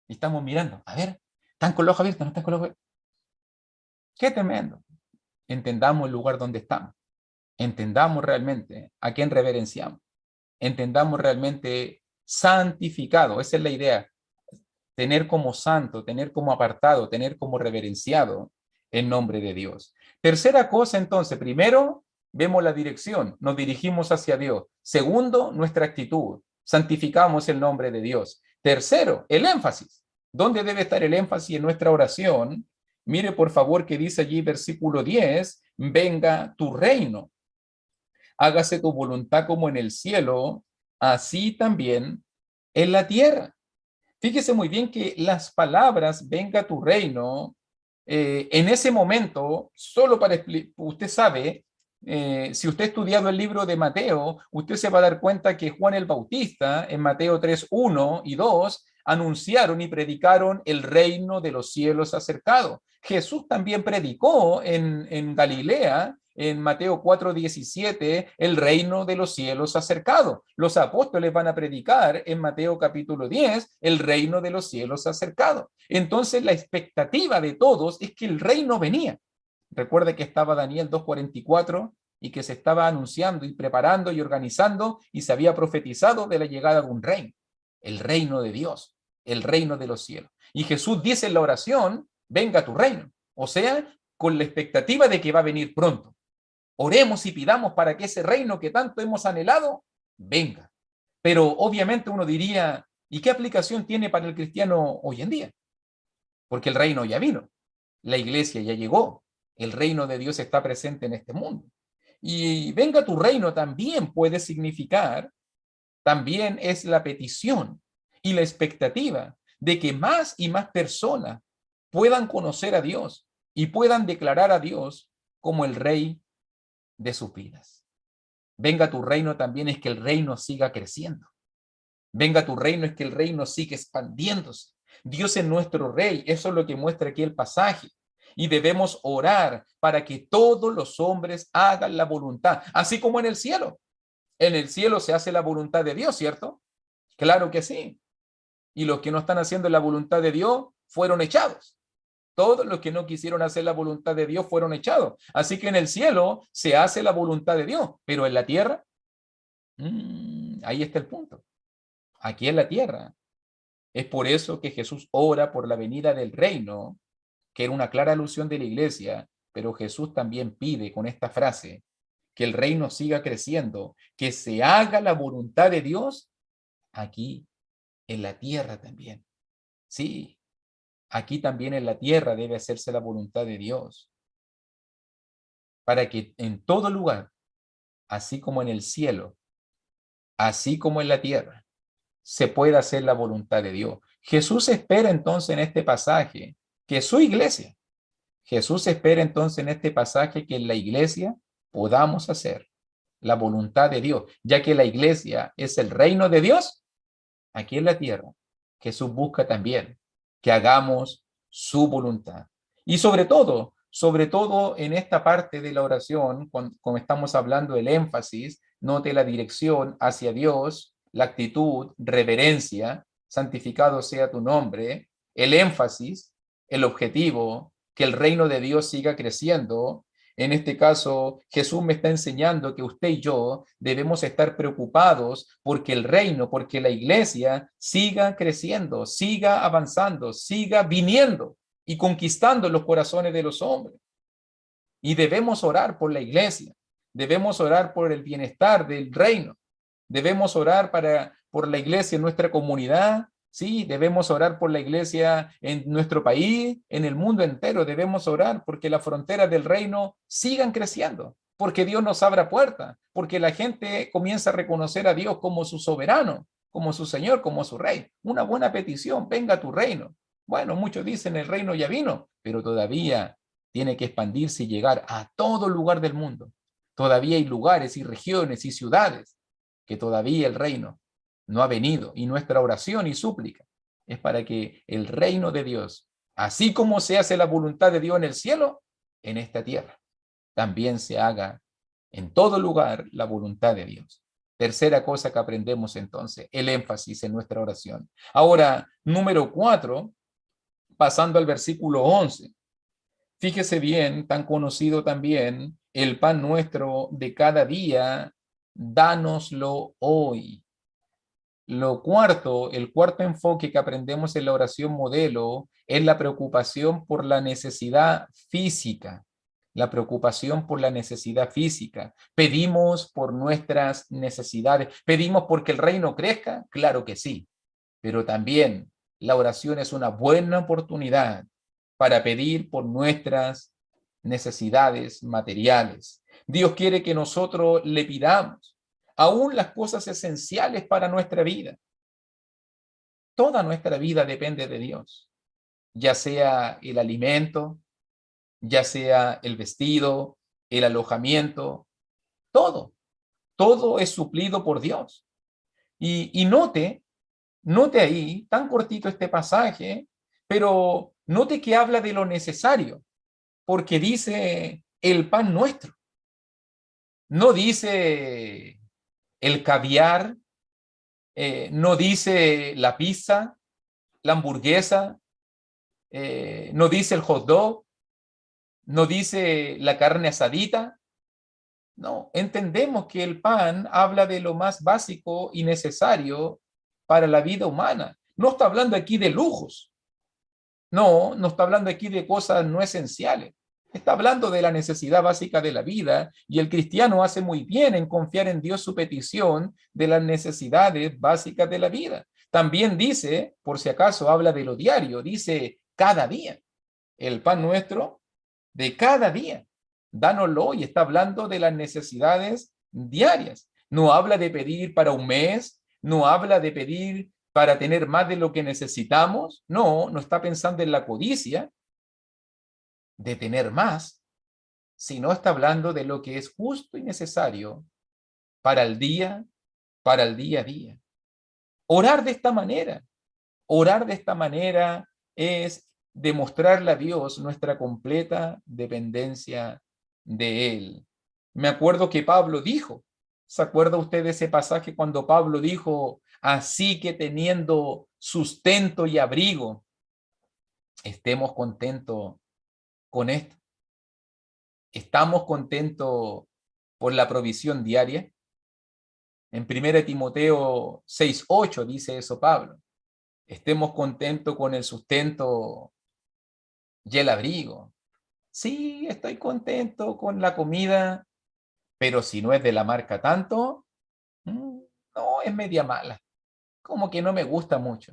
Y estamos mirando, a ver, ¿están con los ojos abiertos? ¿No están con los ojos abiertos? Qué tremendo. Entendamos el lugar donde estamos. Entendamos realmente a quién reverenciamos. Entendamos realmente santificado. Esa es la idea. Tener como santo, tener como apartado, tener como reverenciado el nombre de Dios. Tercera cosa, entonces, primero, vemos la dirección, nos dirigimos hacia Dios. Segundo, nuestra actitud, santificamos el nombre de Dios. Tercero, el énfasis. ¿Dónde debe estar el énfasis en nuestra oración? Mire, por favor, que dice allí versículo 10, venga tu reino. Hágase tu voluntad como en el cielo, así también en la tierra. Fíjese muy bien que las palabras venga tu reino, en ese momento, solo para usted sabe, si usted ha estudiado el libro de Mateo, usted se va a dar cuenta que Juan el Bautista, en Mateo 3, 1 y 2, anunciaron y predicaron el reino de los cielos acercado. Jesús también predicó en Galilea, en Mateo 4:17, el reino de los cielos acercado. Los apóstoles van a predicar en Mateo capítulo 10, el reino de los cielos acercado. Entonces la expectativa de todos es que el reino venía. Recuerde que estaba Daniel 2:44 y que se estaba anunciando y preparando y organizando y se había profetizado de la llegada de un reino, el reino de Dios, el reino de los cielos. Y Jesús dice en la oración, venga tu reino, o sea, con la expectativa de que va a venir pronto. Oremos y pidamos para que ese reino que tanto hemos anhelado, venga. Pero obviamente uno diría, ¿y qué aplicación tiene para el cristiano hoy en día? Porque el reino ya vino, la iglesia ya llegó, el reino de Dios está presente en este mundo. Y venga tu reino también puede significar, también es la petición y la expectativa de que más y más personas puedan conocer a Dios y puedan declarar a Dios como el rey de sus vidas. Venga tu reino también es que el reino siga creciendo. Venga tu reino es que el reino siga expandiéndose. Dios es nuestro rey, eso es lo que muestra aquí el pasaje. Y debemos orar para que todos los hombres hagan la voluntad, así como en el cielo. En el cielo se hace la voluntad de Dios, ¿cierto? Claro que sí. Y los que no están haciendo la voluntad de Dios fueron echados. Todos los que no quisieron hacer la voluntad de Dios fueron echados. Así que en el cielo se hace la voluntad de Dios, pero en la tierra, ahí está el punto. Aquí en la tierra. Es por eso que Jesús ora por la venida del reino, que era una clara alusión de la iglesia, pero Jesús también pide con esta frase que el reino siga creciendo, que se haga la voluntad de Dios aquí en la tierra también. Sí, aquí también en la tierra debe hacerse la voluntad de Dios, para que en todo lugar, así como en el cielo, así como en la tierra, se pueda hacer la voluntad de Dios. Jesús espera entonces en este pasaje que su iglesia, Jesús espera entonces en este pasaje que en la iglesia podamos hacer la voluntad de Dios, ya que la iglesia es el reino de Dios aquí en la tierra. Jesús busca también que hagamos su voluntad. Y sobre todo en esta parte de la oración, como estamos hablando del énfasis, note la dirección hacia Dios, la actitud, reverencia, santificado sea tu nombre, el énfasis, el objetivo, que el reino de Dios siga creciendo. En este caso, Jesús me está enseñando que usted y yo debemos estar preocupados porque el reino, porque la iglesia siga creciendo, siga avanzando, siga viniendo y conquistando los corazones de los hombres. Y debemos orar por la iglesia, debemos orar por el bienestar del reino, debemos orar por la iglesia en nuestra comunidad. Sí, debemos orar por la iglesia en nuestro país, en el mundo entero. Debemos orar porque las fronteras del reino sigan creciendo, porque Dios nos abra puertas, porque la gente comienza a reconocer a Dios como su soberano, como su Señor, como su Rey. Una buena petición, venga a tu reino. Bueno, muchos dicen el reino ya vino, pero todavía tiene que expandirse y llegar a todo lugar del mundo. Todavía hay lugares y regiones y ciudades que todavía el reino no ha venido, y nuestra oración y súplica es para que el reino de Dios, así como se hace la voluntad de Dios en el cielo, en esta tierra, también se haga en todo lugar la voluntad de Dios. Tercera cosa que aprendemos entonces, el énfasis en nuestra oración. Ahora, número 4, pasando al versículo 11. Fíjese bien, tan conocido también, el pan nuestro de cada día, dánoslo hoy. El cuarto enfoque que aprendemos en la oración modelo es la preocupación por la necesidad física. La preocupación por la necesidad física. Pedimos por nuestras necesidades. ¿Pedimos porque el reino crezca? Claro que sí. Pero también la oración es una buena oportunidad para pedir por nuestras necesidades materiales. Dios quiere que nosotros le pidamos aún las cosas esenciales para nuestra vida. Toda nuestra vida depende de Dios, ya sea el alimento, ya sea el vestido, el alojamiento, todo es suplido por Dios. Y note Note ahí, tan cortito este pasaje, pero note que habla de lo necesario, porque dice el pan nuestro, no dice el caviar, no dice la pizza, la hamburguesa, no dice el hot dog, no dice la carne asadita. No, entendemos que el pan habla de lo más básico y necesario para la vida humana. No está hablando aquí de lujos. No, no está hablando aquí de cosas no esenciales. Está hablando de la necesidad básica de la vida y el cristiano hace muy bien en confiar en Dios su petición de las necesidades básicas de la vida. También dice, por si acaso habla de lo diario, dice cada día, el pan nuestro de cada día. Dánoslo y está hablando de las necesidades diarias. No habla de pedir para un mes, no habla de pedir para tener más de lo que necesitamos. No, no está pensando en la codicia de tener más, sino está hablando de lo que es justo y necesario para el día, para el día a día. Orar de esta manera es demostrarle a Dios nuestra completa dependencia de Él. Me acuerdo que Pablo dijo, ¿se acuerda usted de ese pasaje cuando Pablo dijo, así que teniendo sustento y abrigo, estemos contentos con esto? ¿Estamos contentos por la provisión diaria? En 1 Timoteo 6:8 dice eso Pablo. Estemos contentos con el sustento y el abrigo. Sí, estoy contento con la comida, pero si no es de la marca tanto, no, es media mala. Como que no me gusta mucho.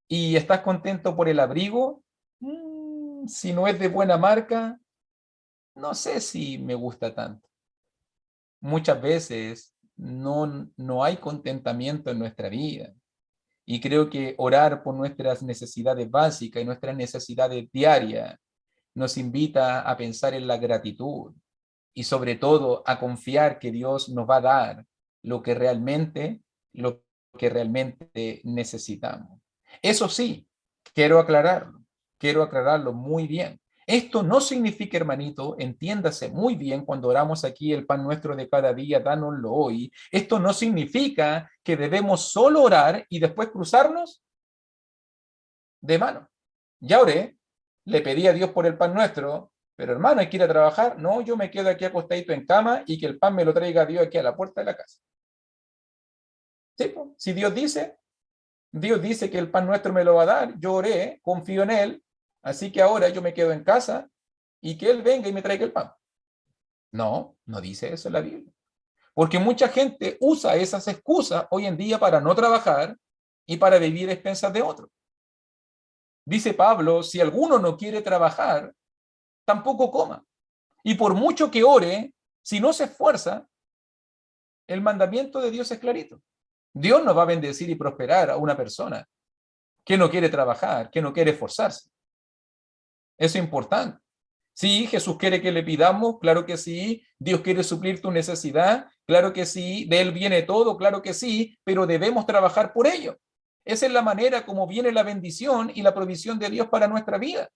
¿Y estás contento por el abrigo? Si no es de buena marca, no sé si me gusta tanto. Muchas veces no hay contentamiento en nuestra vida. Y creo que orar por nuestras necesidades básicas y nuestras necesidades diarias nos invita a pensar en la gratitud y sobre todo a confiar que Dios nos va a dar lo que lo que realmente necesitamos. Eso sí, quiero aclararlo muy bien. Esto no significa, hermanito, entiéndase muy bien cuando oramos aquí el pan nuestro de cada día, dánoslo hoy. Esto no significa que debemos solo orar y después cruzarnos de mano. Ya oré, le pedí a Dios por el pan nuestro, pero hermano, hay que ir a trabajar. No, yo me quedo aquí acostadito en cama y que el pan me lo traiga Dios aquí a la puerta de la casa. ¿Sí? Si Dios dice que el pan nuestro me lo va a dar, yo oré, confío en Él, así que ahora yo me quedo en casa y que Él venga y me traiga el pan. No, no dice eso en la Biblia. Porque mucha gente usa esas excusas hoy en día para no trabajar y para vivir a expensas de otros. Dice Pablo, si alguno no quiere trabajar, tampoco coma. Y por mucho que ore, si no se esfuerza, el mandamiento de Dios es clarito. Dios no va a bendecir y prosperar a una persona que no quiere trabajar, que no quiere esforzarse. Eso es importante. Sí, Jesús quiere que le pidamos, claro que sí. Dios quiere suplir tu necesidad, claro que sí. De Él viene todo, claro que sí, pero debemos trabajar por ello. Esa es la manera como viene la bendición y la provisión de Dios para nuestra vida,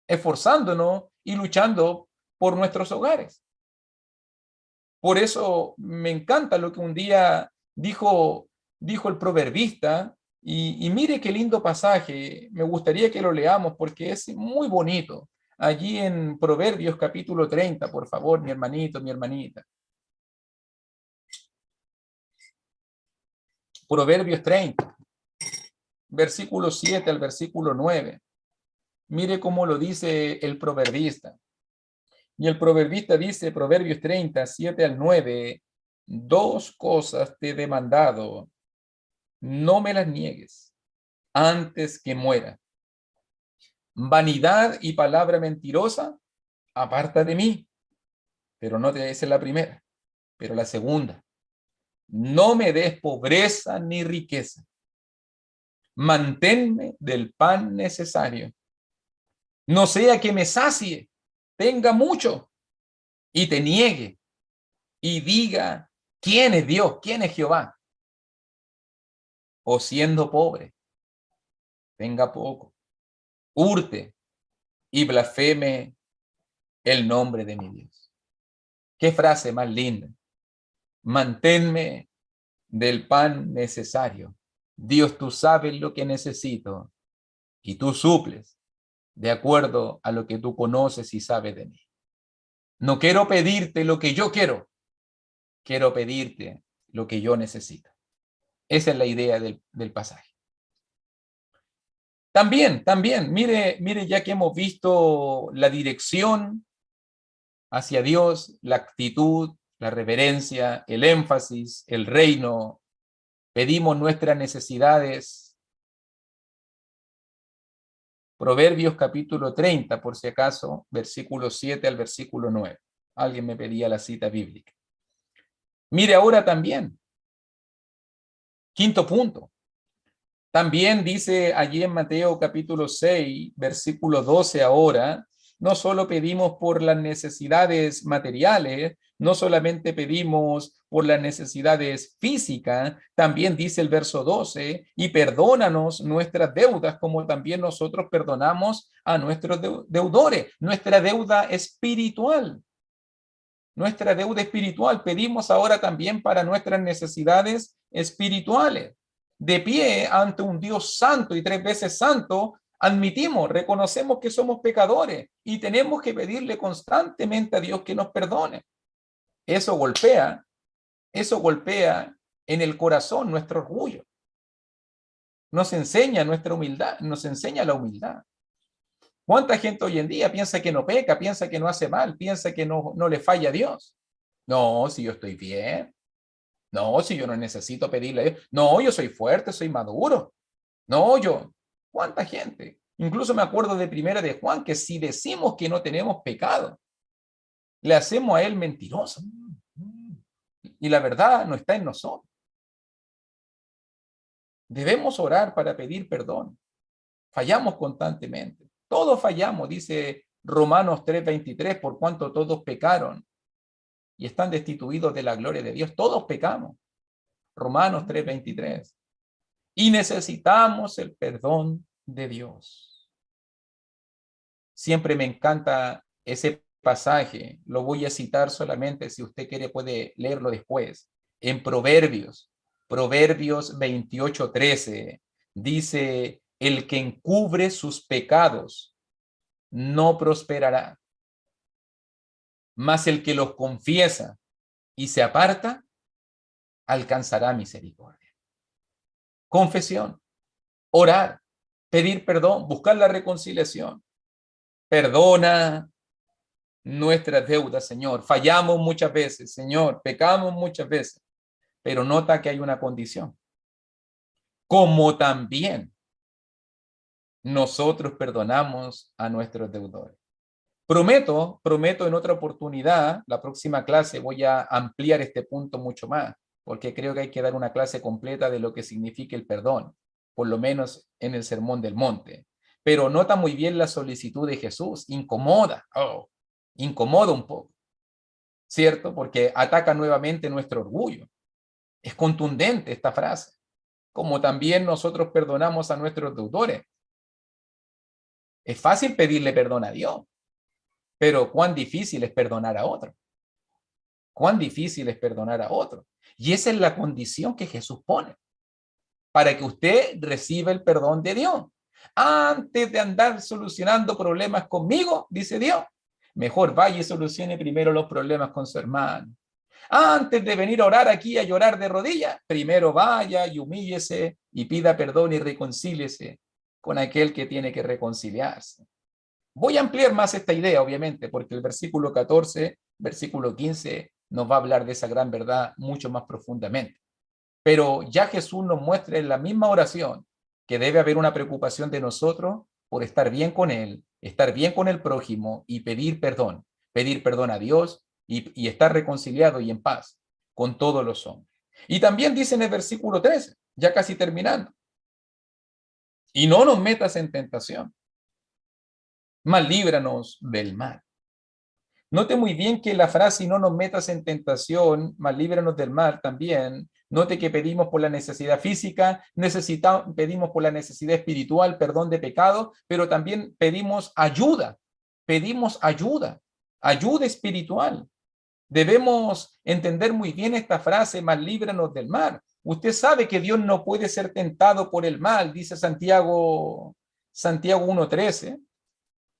esforzándonos y luchando por nuestros hogares. Por eso me encanta lo que un día dijo el proverbista, y mire qué lindo pasaje, me gustaría que lo leamos porque es muy bonito. Allí en Proverbios capítulo 30, por favor, mi hermanito, mi hermanita. Proverbios 30, versículo 7 al versículo 9. Mire cómo lo dice el proverbista. Y el proverbista dice, Proverbios 30, 7 al 9, dos cosas te he demandado, no me las niegues antes que muera. Vanidad y palabra mentirosa, aparta de mí. Pero no te des la primera, pero la segunda. No me des pobreza ni riqueza. Manténme del pan necesario. No sea que me sacie, tenga mucho y te niegue y diga, ¿quién es Dios? ¿Quién es Jehová? o siendo pobre, tenga poco, hurte y blasfeme el nombre de mi Dios. Qué frase más linda. Manténme del pan necesario. Dios, tú sabes lo que necesito y tú suples de acuerdo a lo que tú conoces y sabes de mí. No quiero pedirte lo que yo quiero pedirte lo que yo necesito. Esa es la idea del pasaje. También, mire, ya que hemos visto la dirección hacia Dios, la actitud, la reverencia, el énfasis, el reino, pedimos nuestras necesidades. Proverbios capítulo 30, por si acaso, versículo 7 al versículo 9. Alguien me pedía la cita bíblica. Mire ahora también. Quinto punto. También dice allí en Mateo capítulo 6, versículo 12 ahora, no solo pedimos por las necesidades materiales, no solamente pedimos por las necesidades físicas, también dice el verso 12, y perdónanos nuestras deudas como también nosotros perdonamos a nuestros deudores, nuestra deuda espiritual. Nuestra deuda espiritual, pedimos ahora también para nuestras necesidades espirituales. De pie ante un Dios santo y 3 veces santo, admitimos, reconocemos que somos pecadores y tenemos que pedirle constantemente a Dios que nos perdone. Eso golpea en el corazón nuestro orgullo. Nos enseña nuestra humildad, nos enseña la humildad. ¿Cuánta gente hoy en día piensa que no peca, piensa que no hace mal, piensa que no le falla a Dios? No, si yo estoy bien. No, si yo no necesito pedirle a Dios. No, yo soy fuerte, soy maduro. No, yo. ¿Cuánta gente? Incluso me acuerdo de Primera de Juan, que si decimos que no tenemos pecado, le hacemos a él mentiroso. Y la verdad no está en nosotros. Debemos orar para pedir perdón. Fallamos constantemente. Todos fallamos, dice Romanos 3:23, por cuanto todos pecaron y están destituidos de la gloria de Dios. Todos pecamos. Romanos 3:23. Y necesitamos el perdón de Dios. Siempre me encanta ese pasaje. Lo voy a citar solamente, si usted quiere puede leerlo después. En Proverbios 28:13, dice, el que encubre sus pecados no prosperará, mas el que los confiesa y se aparta alcanzará misericordia. Confesión, orar, pedir perdón, buscar la reconciliación. Perdona nuestras deudas, Señor. Fallamos muchas veces, Señor, pecamos muchas veces, pero nota que hay una condición. Como también nosotros perdonamos a nuestros deudores. Prometo en otra oportunidad, la próxima clase voy a ampliar este punto mucho más, porque creo que hay que dar una clase completa de lo que significa el perdón, por lo menos en el Sermón del Monte. Pero nota muy bien la solicitud de Jesús, incomoda un poco, ¿cierto? Porque ataca nuevamente nuestro orgullo. Es contundente esta frase, como también nosotros perdonamos a nuestros deudores. Es fácil pedirle perdón a Dios, pero cuán difícil es perdonar a otro. Cuán difícil es perdonar a otro. Y esa es la condición que Jesús pone para que usted reciba el perdón de Dios. Antes de andar solucionando problemas conmigo, dice Dios, mejor vaya y solucione primero los problemas con su hermano. Antes de venir a orar aquí a llorar de rodillas, primero vaya y humíllese y pida perdón y reconcíliese con aquel que tiene que reconciliarse. Voy a ampliar más esta idea, obviamente, porque el versículo 14, versículo 15 nos va a hablar de esa gran verdad mucho más profundamente. Pero ya Jesús nos muestra en la misma oración que debe haber una preocupación de nosotros por estar bien con Él, estar bien con el prójimo y pedir perdón a Dios y estar reconciliado y en paz con todos los hombres. Y también dice en el versículo 13, ya casi terminando, y no nos metas en tentación, mas líbranos del mal. Note muy bien que la frase "y no nos metas en tentación, mas líbranos del mal" también. Note que pedimos por la necesidad física, pedimos por la necesidad espiritual, perdón de pecado, pero también pedimos ayuda, ayuda espiritual. Debemos entender muy bien esta frase, "mas líbranos del mal". Usted sabe que Dios no puede ser tentado por el mal, dice Santiago 1:13.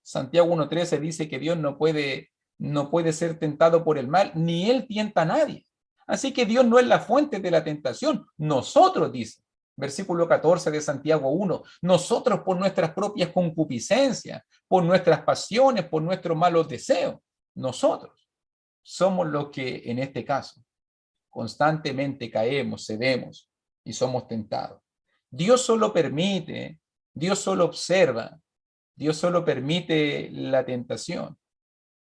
Santiago 1:13 dice que Dios no puede ser tentado por el mal, ni él tienta a nadie. Así que Dios no es la fuente de la tentación. Nosotros, dice, versículo 14 de Santiago 1, nosotros por nuestras propias concupiscencias, por nuestras pasiones, por nuestros malos deseos, nosotros somos los que en este caso constantemente caemos, cedemos y somos tentados. Dios solo permite, Dios solo observa, Dios solo permite la tentación.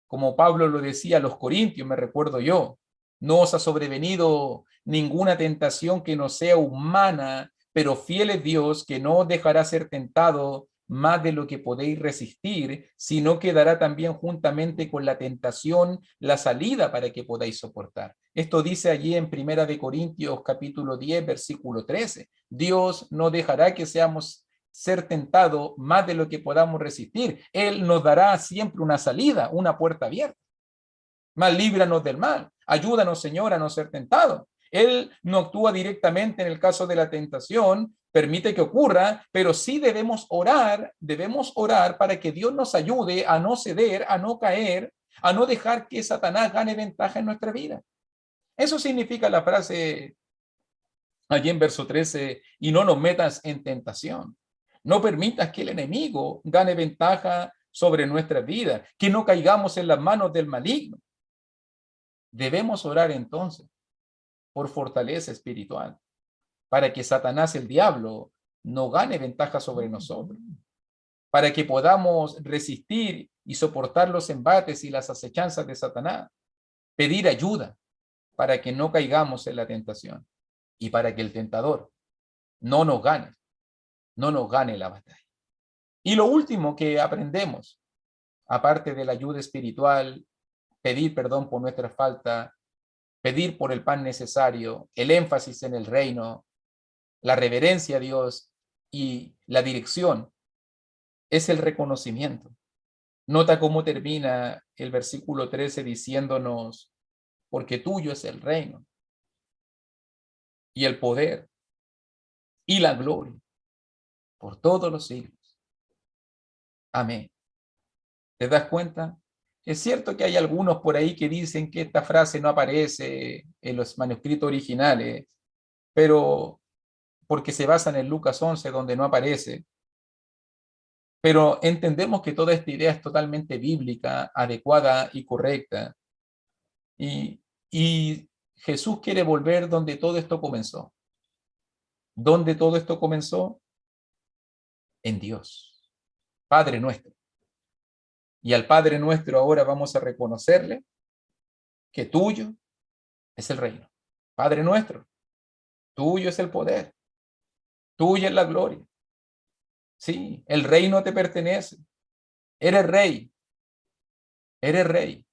Como Pablo lo decía a los corintios, me recuerdo yo, no os ha sobrevenido ninguna tentación que no sea humana, pero fiel es Dios que no os dejará ser tentado más de lo que podéis resistir, sino que dará también juntamente con la tentación la salida para que podáis soportar. Esto dice allí en 1 capítulo 10, versículo 13. Dios no dejará que seamos ser tentado más de lo que podamos resistir. Él nos dará siempre una salida, una puerta abierta. Mas líbranos del mal. Ayúdanos, Señor, a no ser tentados. Él no actúa directamente en el caso de la tentación, permite que ocurra, pero sí debemos orar para que Dios nos ayude a no ceder, a no caer, a no dejar que Satanás gane ventaja en nuestra vida. Eso significa la frase allí en verso 13, "y no nos metas en tentación". No permitas que el enemigo gane ventaja sobre nuestra vida, que no caigamos en las manos del maligno. Debemos orar entonces por fortaleza espiritual, para que Satanás, el diablo, no gane ventaja sobre nosotros, para que podamos resistir y soportar los embates y las acechanzas de Satanás, pedir ayuda para que no caigamos en la tentación y para que el tentador no nos gane, no nos gane la batalla. Y lo último que aprendemos, aparte de la ayuda espiritual, pedir perdón por nuestra falta, pedir por el pan necesario, el énfasis en el reino, la reverencia a Dios y la dirección, es el reconocimiento. Nota cómo termina el versículo 13 diciéndonos, porque tuyo es el reino y el poder y la gloria por todos los siglos. Amén. ¿Te das cuenta? Es cierto que hay algunos por ahí que dicen que esta frase no aparece en los manuscritos originales, pero porque se basan en Lucas 11, donde no aparece. Pero entendemos que toda esta idea es totalmente bíblica, adecuada y correcta. Y Jesús quiere volver donde todo esto comenzó. ¿Dónde todo esto comenzó? En Dios, Padre nuestro. Y al Padre nuestro ahora vamos a reconocerle que tuyo es el reino. Padre nuestro, tuyo es el poder, tuya es la gloria. Sí, el reino te pertenece. Eres rey, eres rey.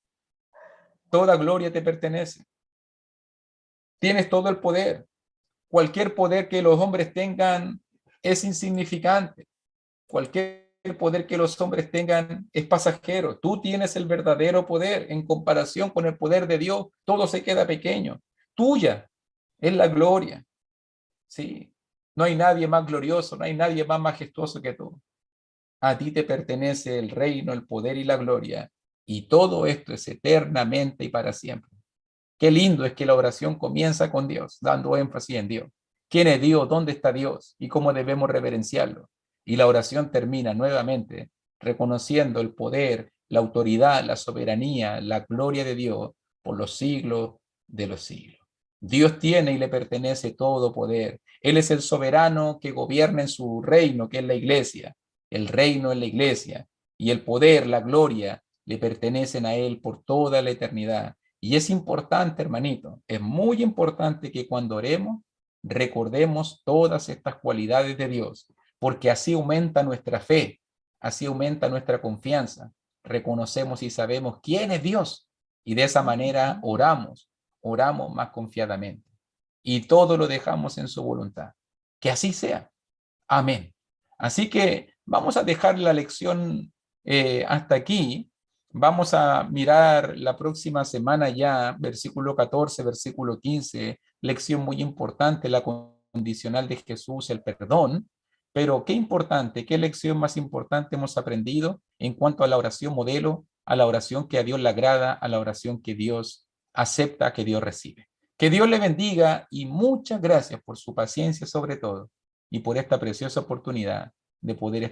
Toda gloria te pertenece. Tienes todo el poder. Cualquier poder que los hombres tengan es insignificante. Cualquier poder que los hombres tengan es pasajero. Tú tienes el verdadero poder en comparación con el poder de Dios. Todo se queda pequeño. Tuya es la gloria. Sí, no hay nadie más glorioso, no hay nadie más majestuoso que tú. A ti te pertenece el reino, el poder y la gloria. Y todo esto es eternamente y para siempre. Qué lindo es que la oración comienza con Dios, dando énfasis en Dios. ¿Quién es Dios? ¿Dónde está Dios? ¿Y cómo debemos reverenciarlo? Y la oración termina nuevamente reconociendo el poder, la autoridad, la soberanía, la gloria de Dios por los siglos de los siglos. Dios tiene y le pertenece todo poder. Él es el soberano que gobierna en su reino, que es la iglesia. El reino es la iglesia. Y el poder, la gloria, le pertenecen a Él por toda la eternidad. Y es importante, hermanito, es muy importante que cuando oremos recordemos todas estas cualidades de Dios, porque así aumenta nuestra fe, así aumenta nuestra confianza, reconocemos y sabemos quién es Dios. Y de esa manera oramos más confiadamente. Y todo lo dejamos en su voluntad. Que así sea. Amén. Así que vamos a dejar la lección hasta aquí. Vamos a mirar la próxima semana ya, versículo 14, versículo 15, lección muy importante, la condicional de Jesús, el perdón. Pero qué importante, qué lección más importante hemos aprendido en cuanto a la oración modelo, a la oración que a Dios le agrada, a la oración que Dios acepta, que Dios recibe. Que Dios le bendiga y muchas gracias por su paciencia sobre todo y por esta preciosa oportunidad de poder